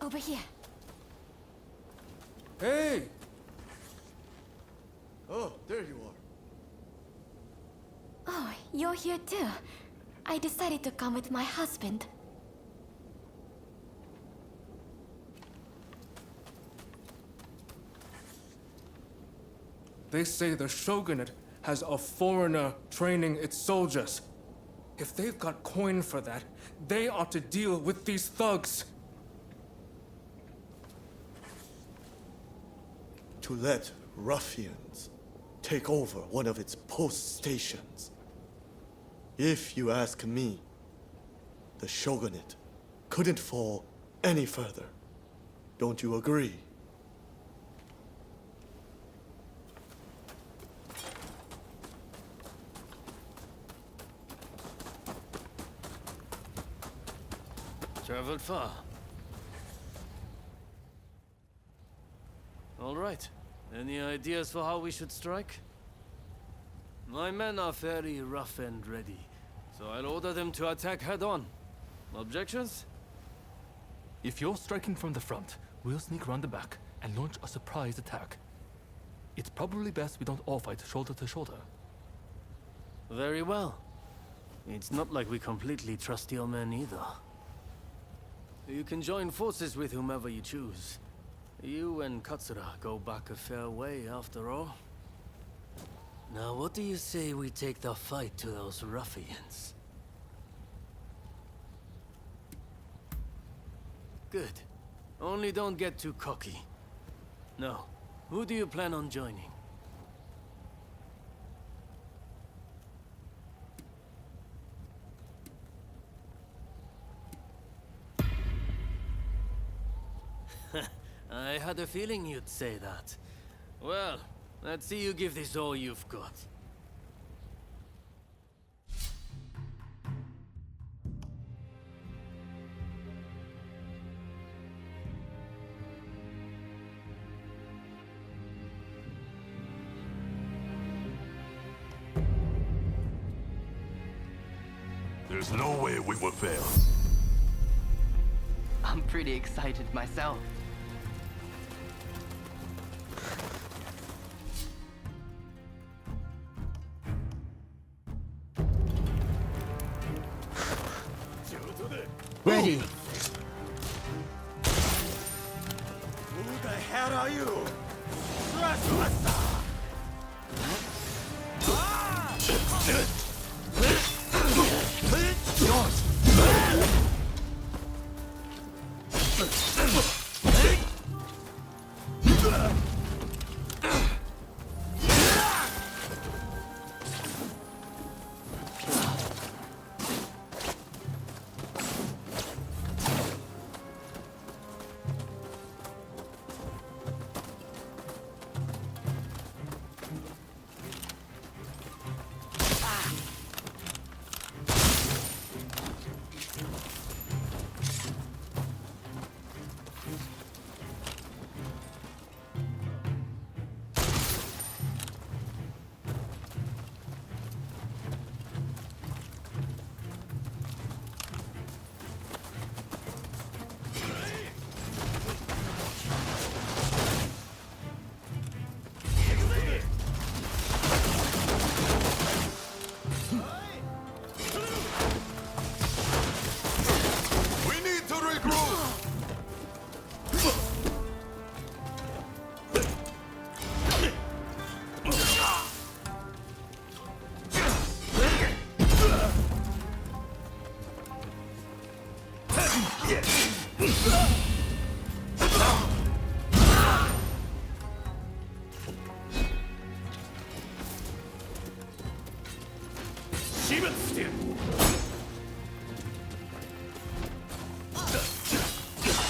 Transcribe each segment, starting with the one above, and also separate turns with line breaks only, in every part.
Over here.
Hey!
Oh, there you are.
Oh, you're here too. I decided to come with my husband.
They say the shogunate has a foreigner training its soldiers. If they've got coin for that, they ought to deal with these thugs.
To let ruffians take over one of its post stations. If you ask me, the shogunate couldn't fall any further. Don't you agree?
Traveled far. All right. Any ideas for how we should strike? My men are very rough and ready, so I'll order them to attack head-on. Objections?
If you're striking from the front, we'll sneak around the back and launch a surprise attack. It's probably best we don't all fight shoulder to shoulder.
Very well. It's not like we completely trust your men either. You can join forces with whomever you choose. You and Katsura go back a fair way, after all. Now, what do you say we take the fight to those ruffians? Good. Only don't get too cocky. No. Who do you plan on joining? I had a feeling you'd say that. Well, let's see you give this all you've got.
There's no way we will fail.
I'm pretty excited myself.
Ready.
Who the hell are you?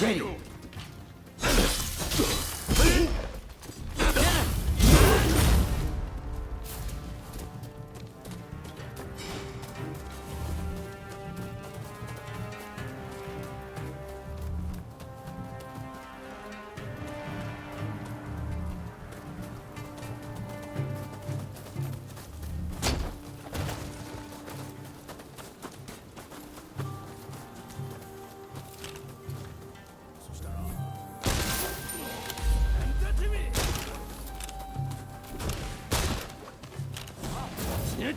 Ready.
No!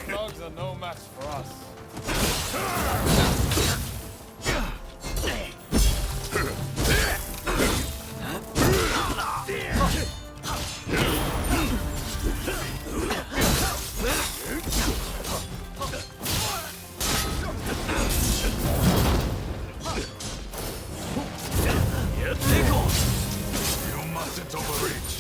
Thugs are no match for us.
You mustn't overreach.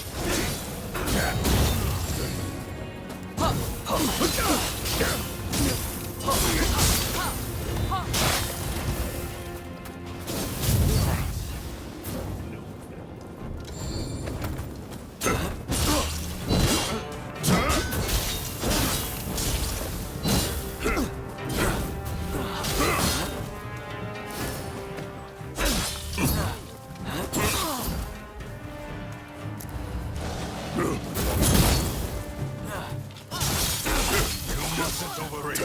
mustn't overreach.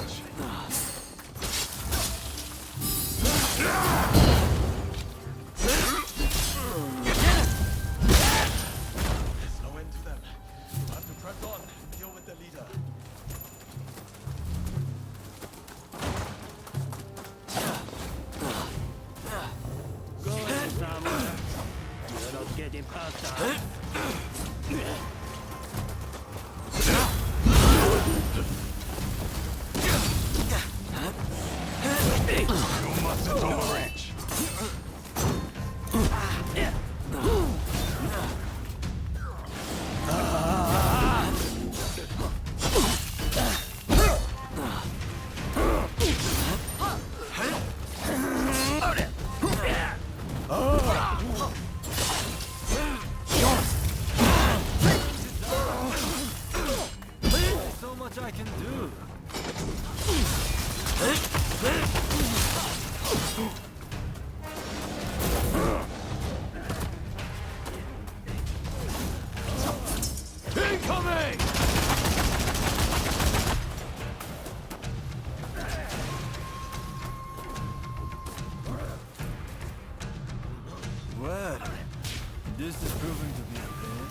There's no end to them. You have to press on and deal with the leader.
Go ahead, Samuel. You're not getting past us.
You mustn't overreach.
There's so much I can do.
Incoming!
Well, this is proving to be a pain.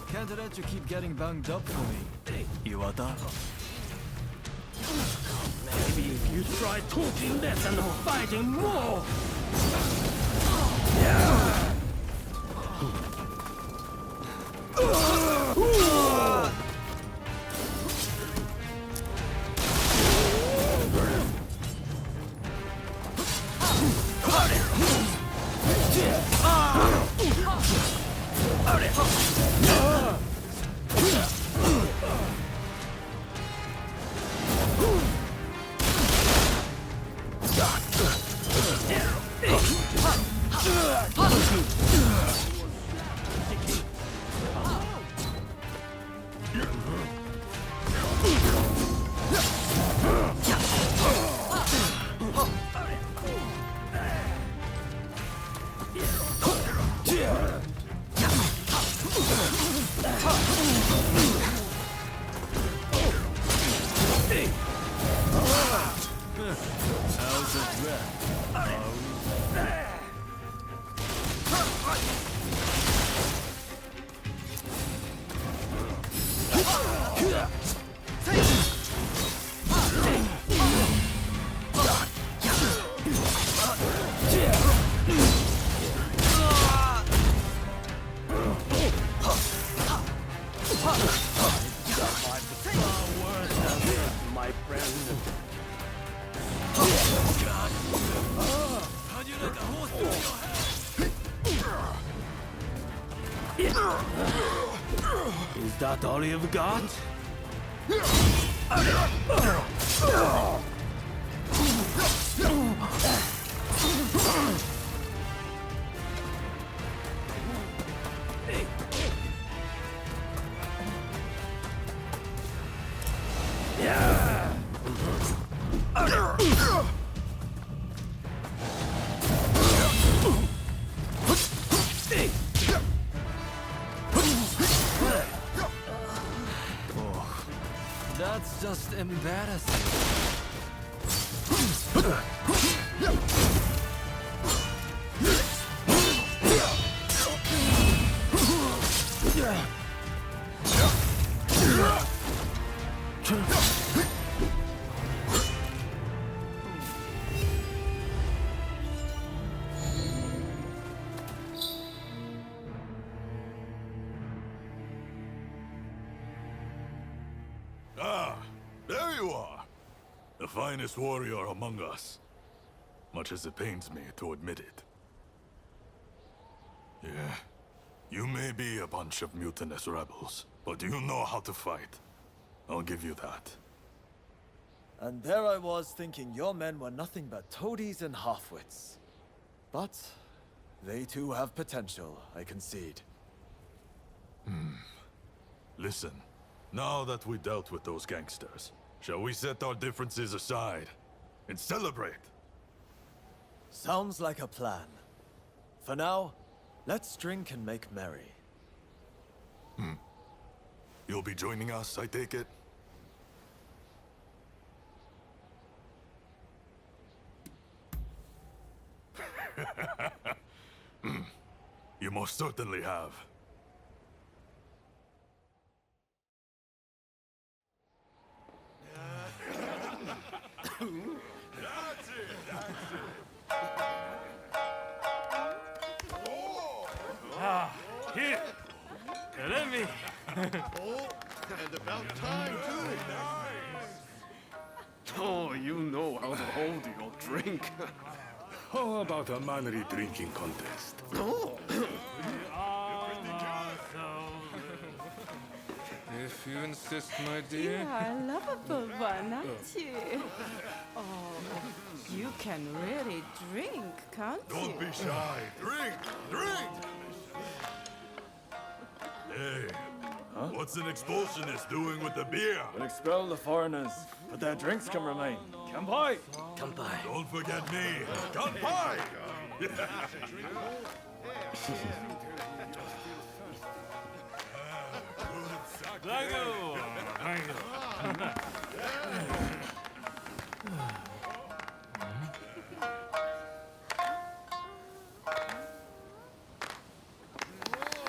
Can't let you keep getting banged up for me, Iwata.
Maybe if you try talking less and fighting more.
How's the breath?
My friend.
How'd you let the horse through your head?
Is that all you've got?
That's just embarrassing.
Ah, there you are. The finest warrior among us. Much as it pains me to admit it. Yeah, you may be a bunch of mutinous rebels, but you know how to fight. I'll give you that.
And there I was thinking your men were nothing but toadies and halfwits. But they too have potential, I concede.
Listen, now that we dealt with those gangsters, shall we set our differences aside and celebrate?
Sounds like a plan. For now, let's drink and make merry.
You'll be joining us, I take it? You most certainly have.
Here! Let me!
And about time, too.
Oh, you know how to hold your drink.
How about a mannery drinking contest?
If you insist, my
You
dear.
are a lovable one, aren't you? Oh, you can really drink, can't you?
Don't be shy. Drink! Drink! Hey, what's an expulsionist doing with the beer?
We'll expel the foreigners, but their drinks can remain. Kanpai!
Don't forget me. Kanpai!
Thank you! Thank you!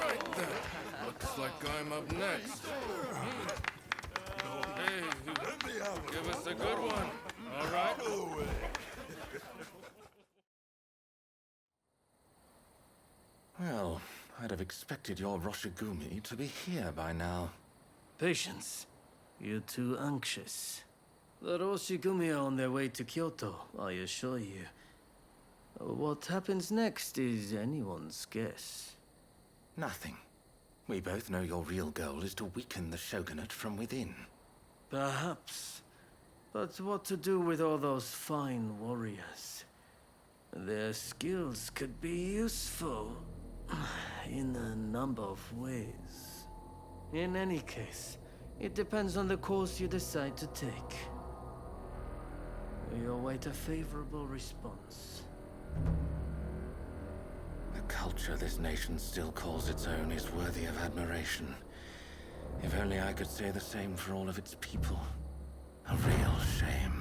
Right there. Looks like I'm up next. Hey, give us a good one. All right?
Well, I'd have expected your Roshigumi to be here by now.
Patience. You're too anxious. The Roshigumi are on their way to Kyoto, I assure you. What happens next is anyone's guess.
Nothing. We both know your real goal is to weaken the shogunate from within.
Perhaps. But what to do with all those fine warriors? Their skills could be useful in a number of ways. In any case, it depends on the course you decide to take. We await a favorable response.
The culture this nation still calls its own is worthy of admiration. If only I could say the same for all of its people. A real shame.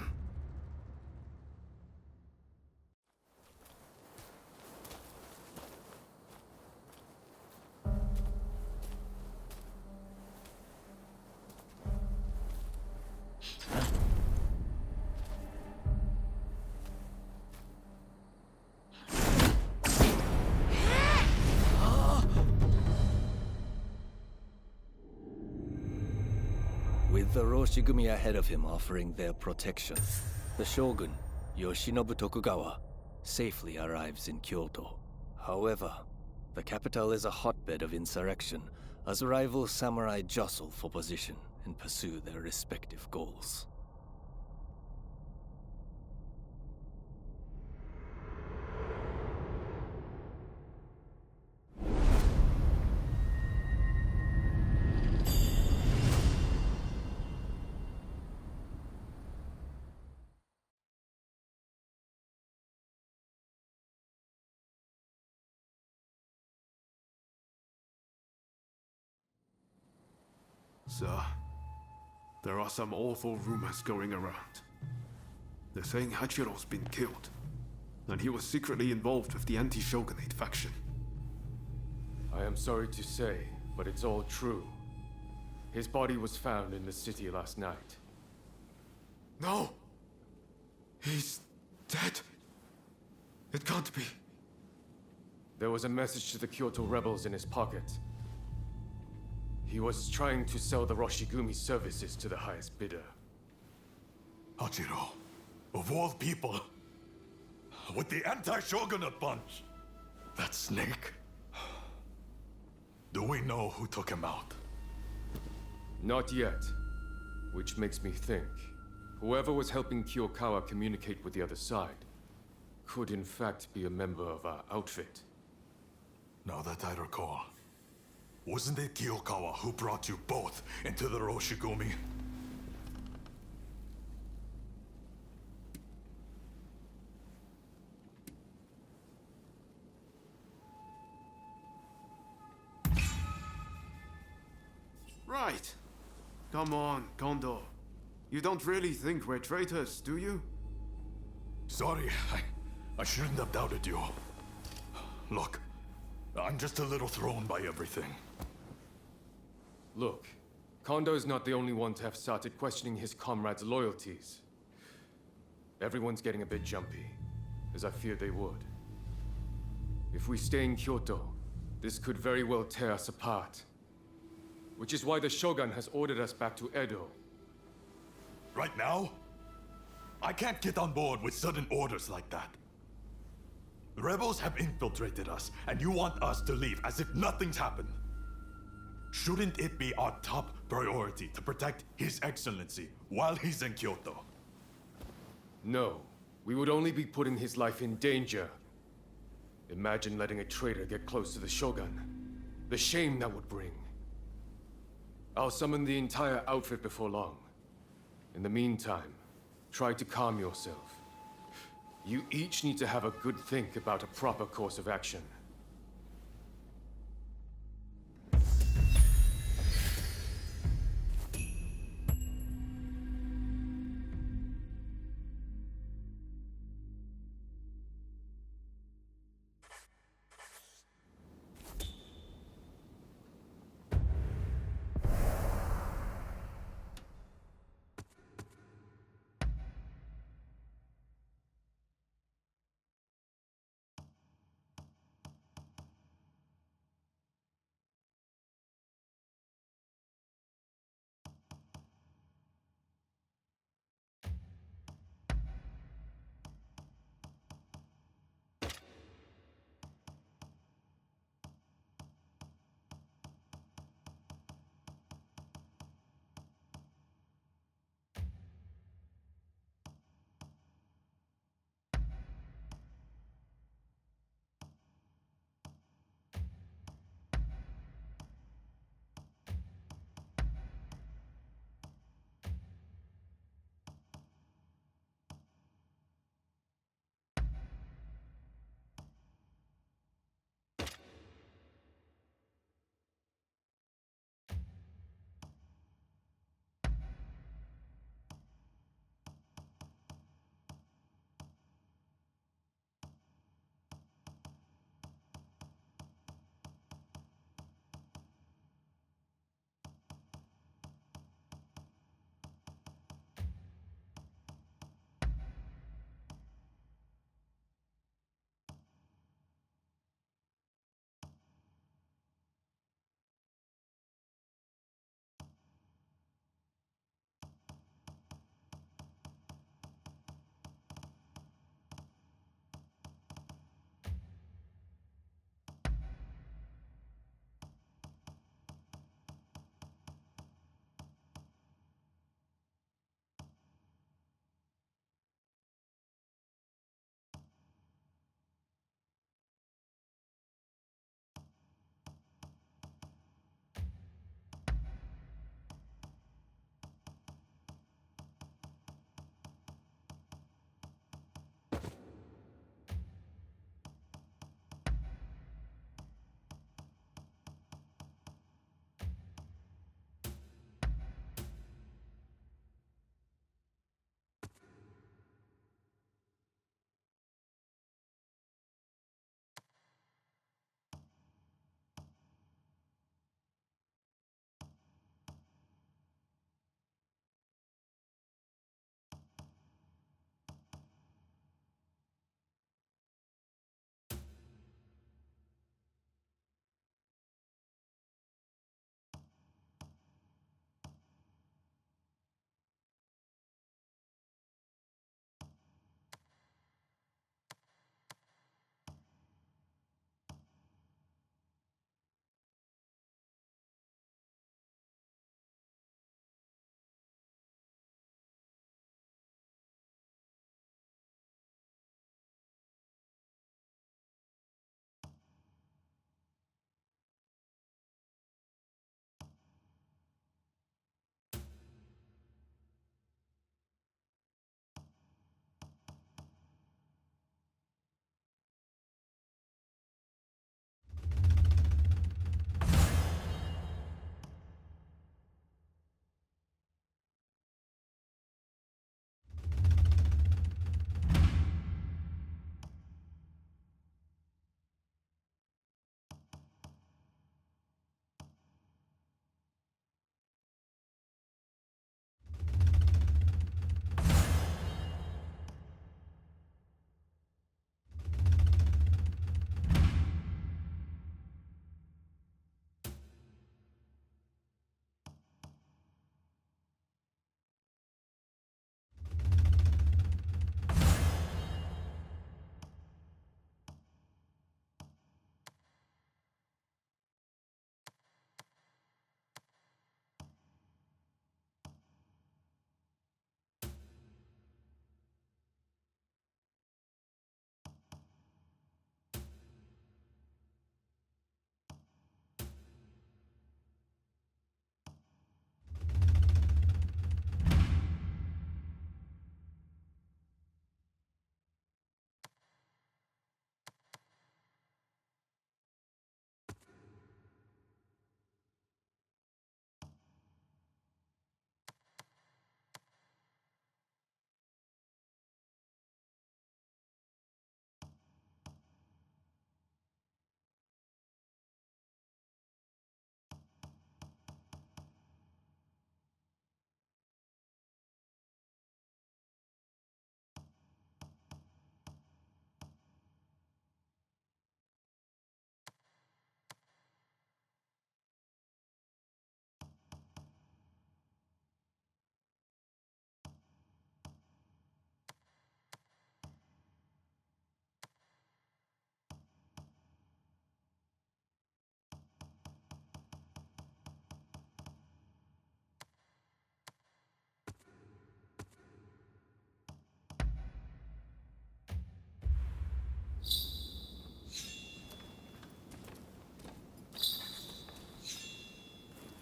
With the Roshigumi ahead of him offering their protection, the shogun, Yoshinobu Tokugawa, safely arrives in Kyoto. However, the capital is a hotbed of insurrection as rival samurai jostle for position and pursue their respective goals.
Sir, there are some awful rumors going around. They're saying Hachiro's been killed, and he was secretly involved with the anti-shogunate faction.
I am sorry to say, but it's all true. His body was found in the city last night.
No! He's dead. It can't be.
There was a message to the Kyoto rebels in his pocket. He was trying to sell the Roshigumi services to the highest bidder.
Hachiro, of all people, with the anti-shogunate bunch, that snake. Do we know who took him out?
Not yet. Which makes me think, whoever was helping Kiyokawa communicate with the other side could in fact be a member of our outfit.
Now that I recall, wasn't it Kiyokawa who brought you both into the Roshigumi?
Right. Come on, Kondo. You don't really think we're traitors, do you?
Sorry, I shouldn't have doubted you. Look, I'm just a little thrown by everything.
Look, Kondo's not the only one to have started questioning his comrades' loyalties. Everyone's getting a bit jumpy, as I feared they would. If we stay in Kyoto, this could very well tear us apart. Which is why the Shogun has ordered us back to Edo.
Right now? I can't get on board with sudden orders like that. The rebels have infiltrated us, and you want us to leave as if nothing's happened. Shouldn't it be our top priority to protect His Excellency while he's in Kyoto?
No, we would only be putting his life in danger. Imagine letting a traitor get close to the Shogun. The shame that would bring. I'll summon the entire outfit before long. In the meantime, try to calm yourself. You each need to have a good think about a proper course of action.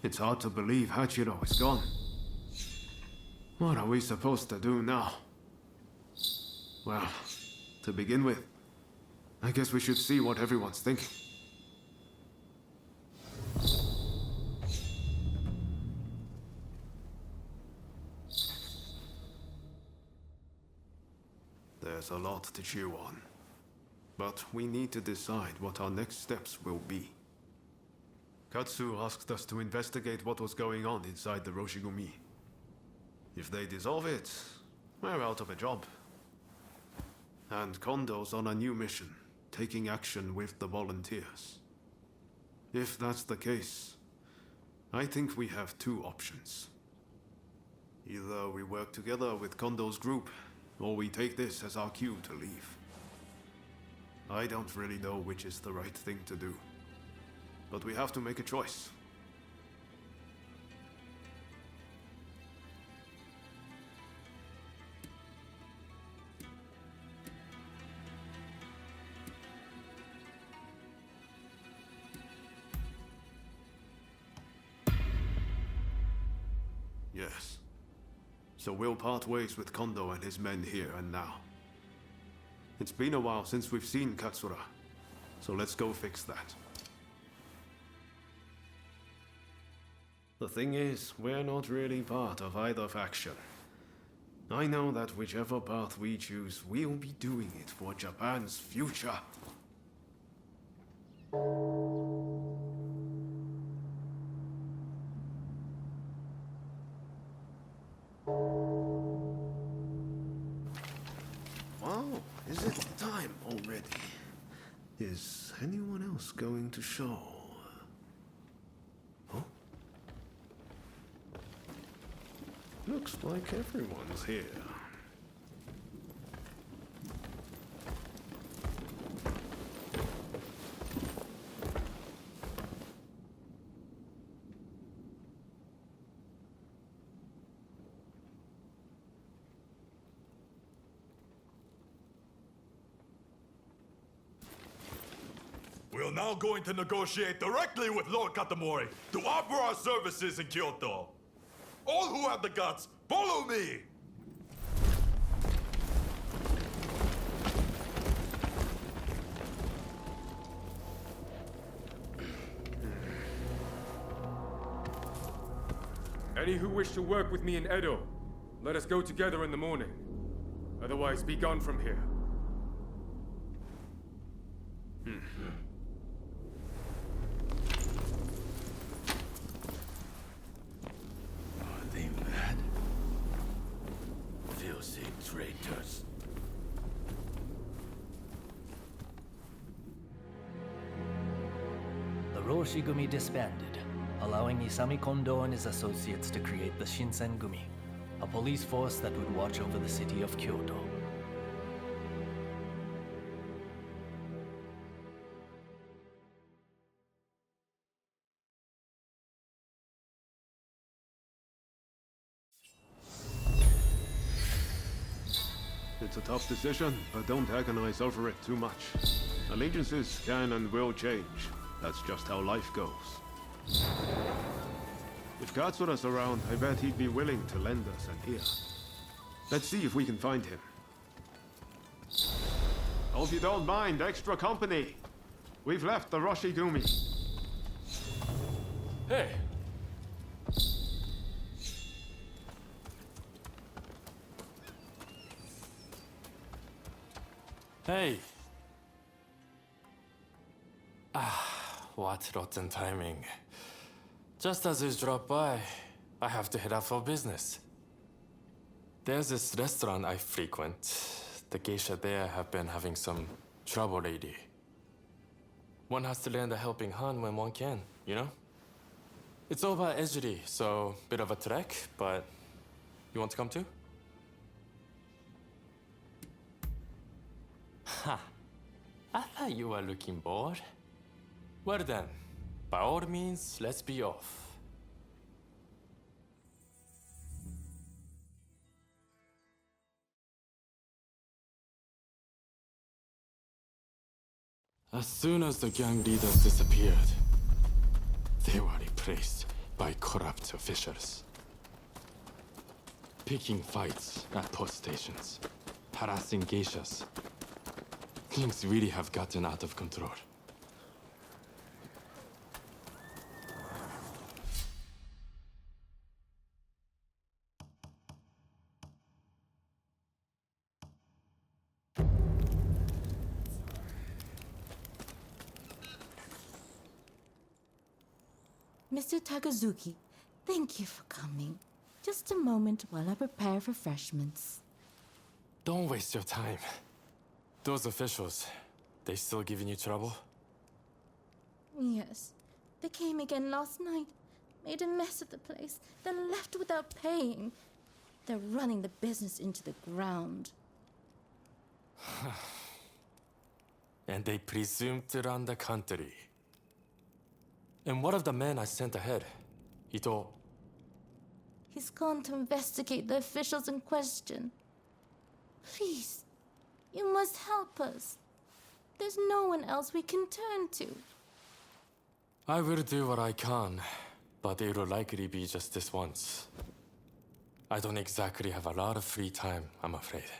It's hard to believe Hachiro is gone. What are we supposed to do now? Well, to begin with, I guess we should see what everyone's thinking. There's a lot to chew on. But we need to decide what our next steps will be. Katsu asked us to investigate what was going on inside the Roshigumi. If they dissolve it, we're out of a job. And Kondo's on a new mission, taking action with the volunteers. If that's the case, I think we have two options. Either we work together with Kondo's group, or we take this as our cue to leave. I don't really know which is the right thing to do, but we have to make a choice. Yes. So we'll part ways with Kondo and his men here and now. It's been a while since we've seen Katsura, so let's go fix that. The thing is, we're not really part of either faction. I know that whichever path we choose, we'll be doing it for Japan's future. Wow, is it time already? Is anyone else going to show? Huh? Looks like everyone's here.
We're now going to negotiate directly with Lord Katamori to offer our services in Kyoto. All who have the guts, follow me!
Any who wish to work with me in Edo, let us go together in the morning. Otherwise, be gone from here.
Are they mad? Filthy traitors.
The Roshigumi disbanded, allowing Isami Kondo and his associates to create the Shinsengumi, a police force that would watch over the city of Kyoto.
It's a tough decision, but don't agonize over it too much. Allegiances can and will change. That's just how life goes. If Katsura's around, I bet he'd be willing to lend us an ear. Let's see if we can find him. Hope you don't mind extra company. We've left the Roshigumi.
Hey!
Hey! What rotten timing. Just as you drop by, I have to head out for business. There's this restaurant I frequent. The geisha there have been having some trouble lately. One has to lend a helping hand when one can, you know? It's over at Ejiri, so bit of a trek, but you want to come too? Ha! I thought you were looking bored. Well then, by all means, let's be off. As soon as the gang leaders disappeared, they were replaced by corrupt officials. Picking fights at post stations, harassing geishas. Things really have gotten out of control.
Mr. Takazuki, thank you for coming. Just a moment while I prepare refreshments.
Don't waste your time. Those officials, they still giving you trouble?
Yes. They came again last night, made a mess of the place, then left without paying. They're running the business into the ground.
And they presume to run the country. And what of the man I sent ahead? Ito.
He's gone to investigate the officials in question. Please, you must help us. There's no one else we can turn to.
I will do what I can, but it will likely be just this once. I don't exactly have a lot of free time, I'm afraid.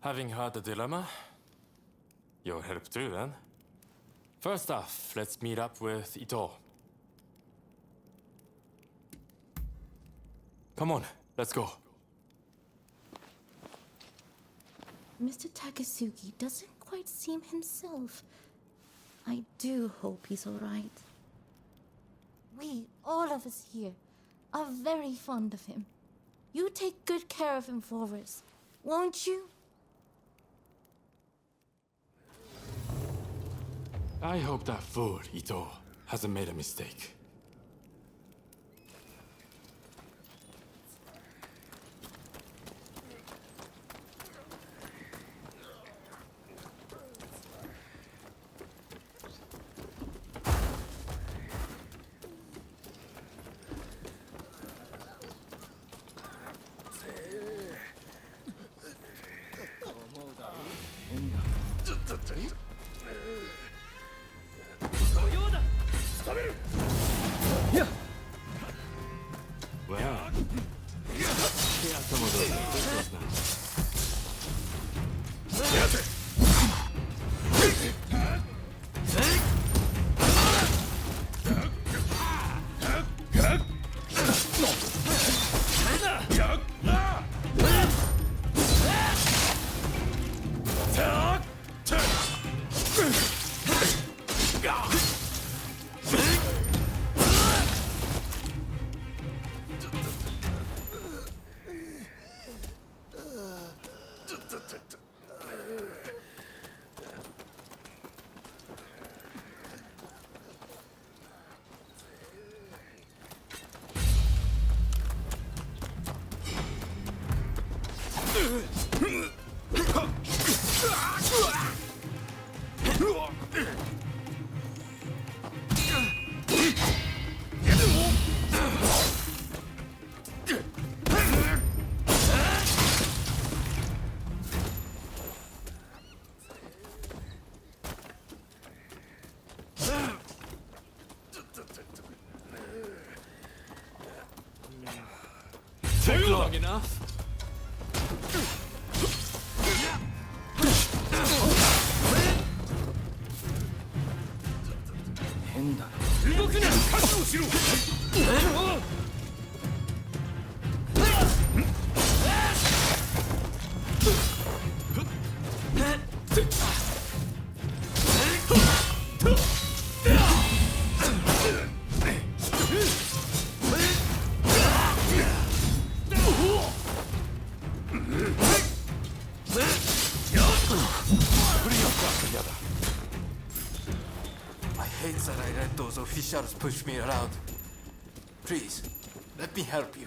Having heard the dilemma, you'll help too, then. First off, let's meet up with Ito. Come on, let's go.
Mr. Takasugi doesn't quite seem himself. I do hope he's all right. We, all of us here, are very fond of him. You take good care of him for us, won't you?
I hope that fool, Ito, hasn't made a mistake. Well, here are some of those officials now. Took long enough.
I hate that I let those officials push me around. Please, let me help you.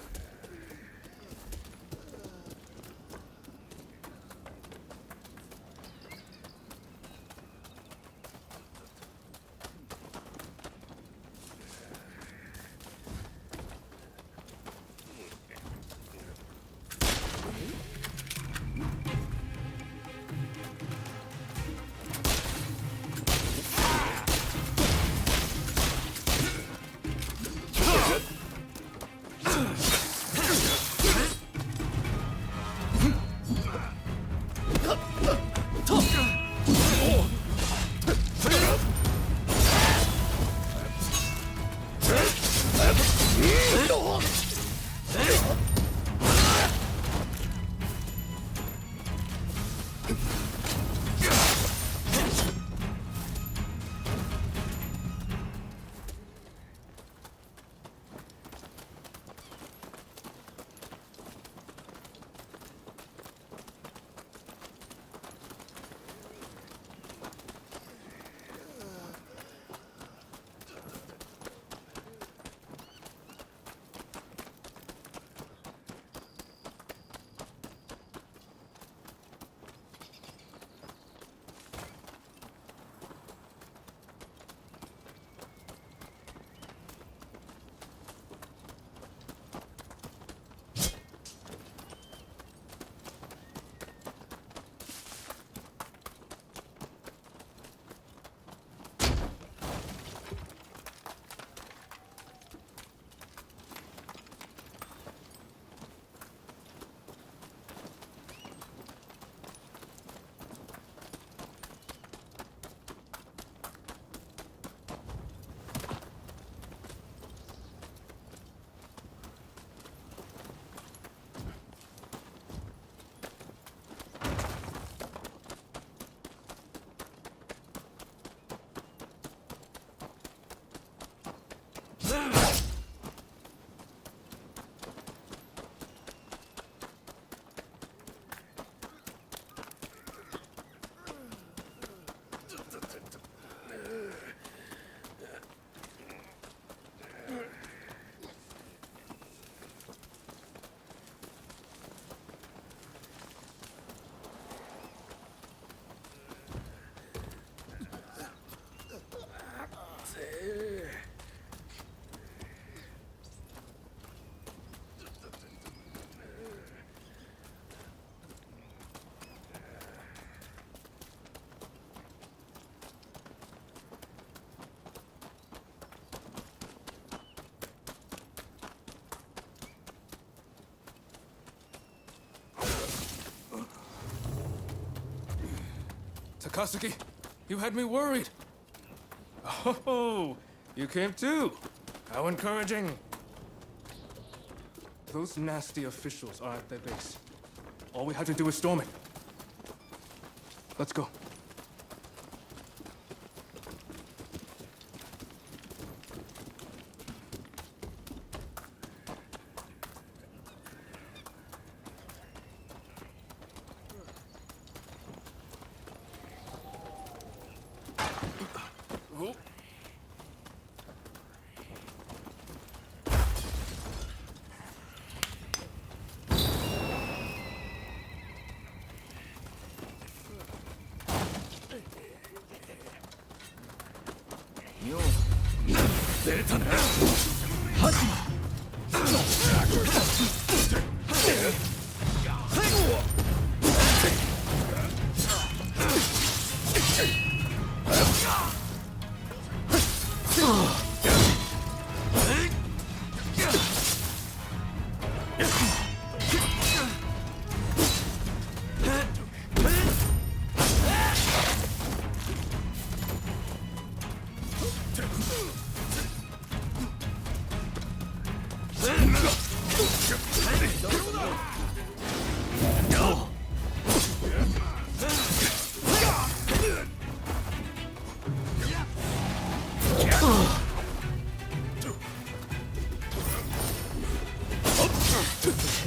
Takasugi, you had me worried. Oh, you came too. How encouraging. Those nasty officials are at their base. All we have to do is storm it. Let's go.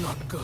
Not good.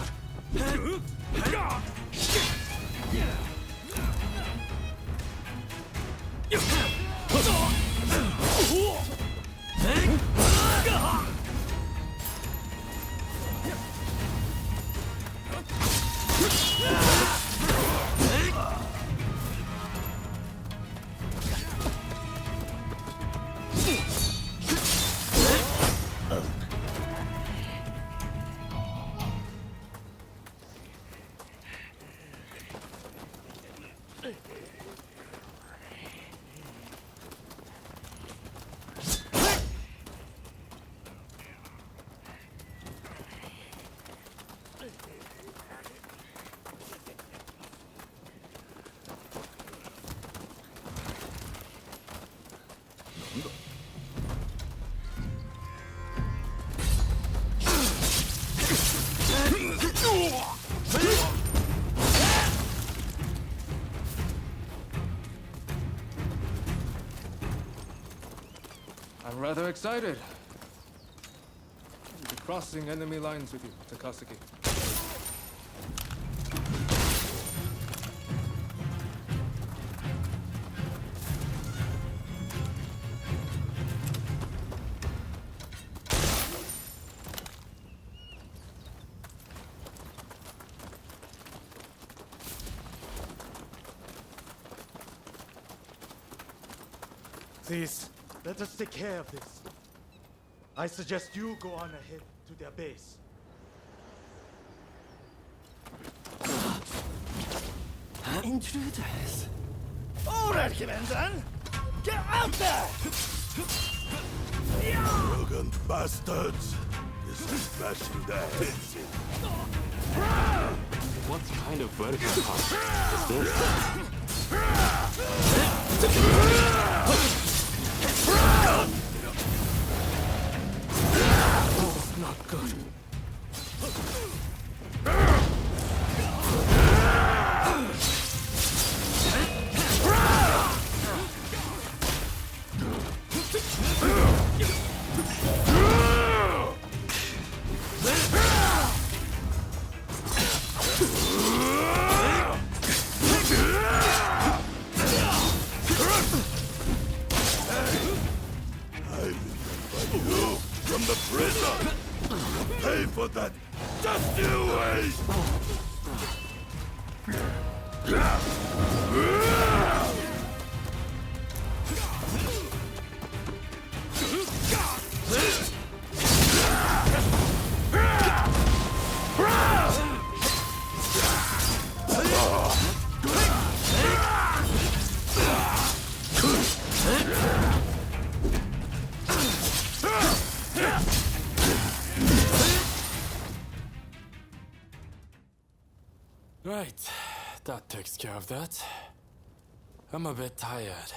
rather excited. I'll be crossing enemy lines with you, Takasugi.
Please, let us take care of this. I suggest you go on ahead to their base.
Intruders! All right, Commander! Get out there!
Arrogant bastards! This is smashing their heads in.
What kind of vertical pump is this?
Oh, not good.
From the prison! Pay for that! Just you wait!
Right, that takes care of that. I'm a bit tired.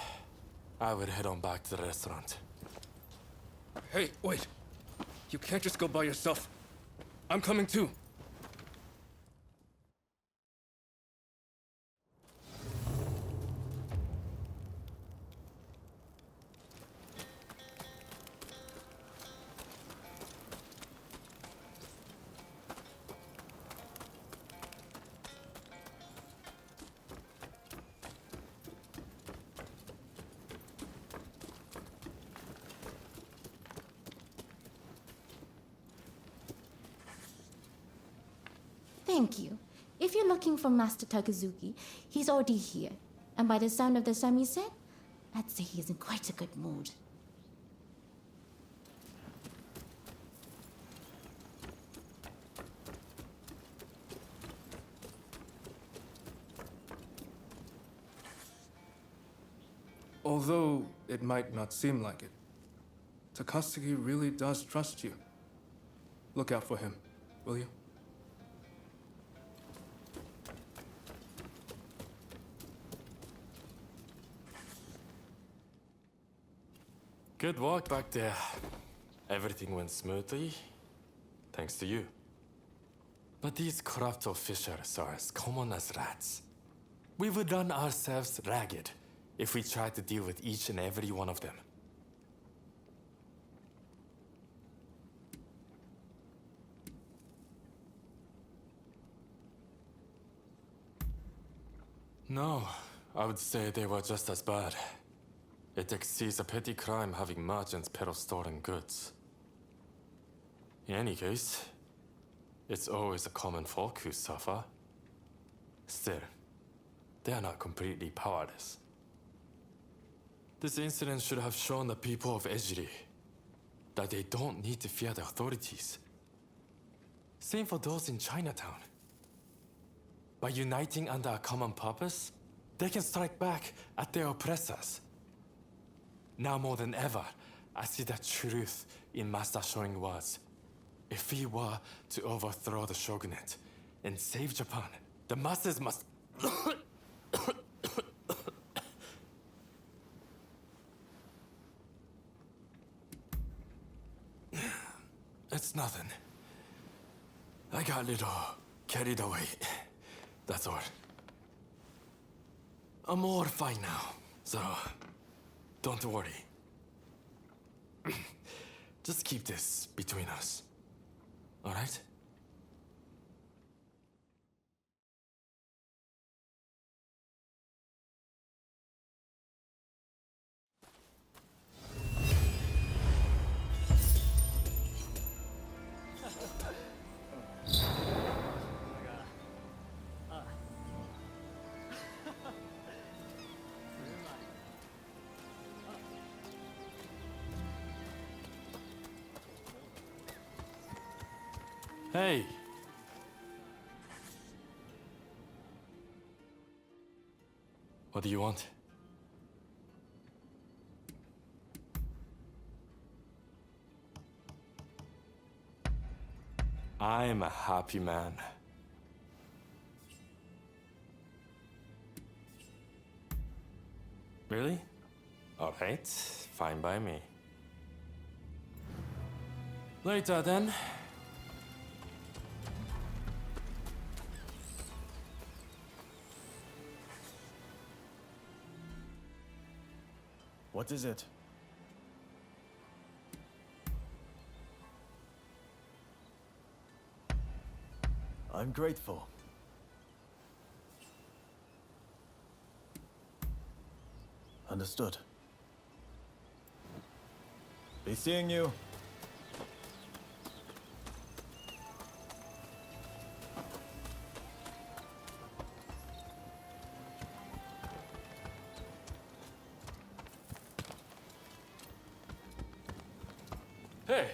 I would head on back to the restaurant.
Hey, wait. You can't just go by yourself. I'm coming too.
Thank you. If you're looking for Master Takazuki, he's already here. And by the sound of the samisen, I'd say he's in quite a good mood.
Although it might not seem like it, Takasugi really does trust you. Look out for him, will you?
Good work back there. Everything went smoothly, thanks to you. But these corrupt officials are as common as rats. We would run ourselves ragged if we tried to deal with each and every one of them. No, I would say they were just as bad. It exceeds a petty crime having merchants peddle stolen goods. In any case, it's always the common folk who suffer. Still, they are not completely powerless. This incident should have shown the people of Ejiri that they don't need to fear the authorities. Same for those in Chinatown. By uniting under a common purpose, they can strike back at their oppressors. Now more than ever, I see the truth in Master Shoin's words. If we were to overthrow the shogunate and save Japan, the masses must... It's nothing. I got a little carried away. That's all. I'm all fine now, so don't worry. Just keep this between us. All right? Hey. What do you want? I'm a happy man. Really? All right, fine by me. Later then.
What is it? I'm grateful. Understood. Be seeing you.
Hey,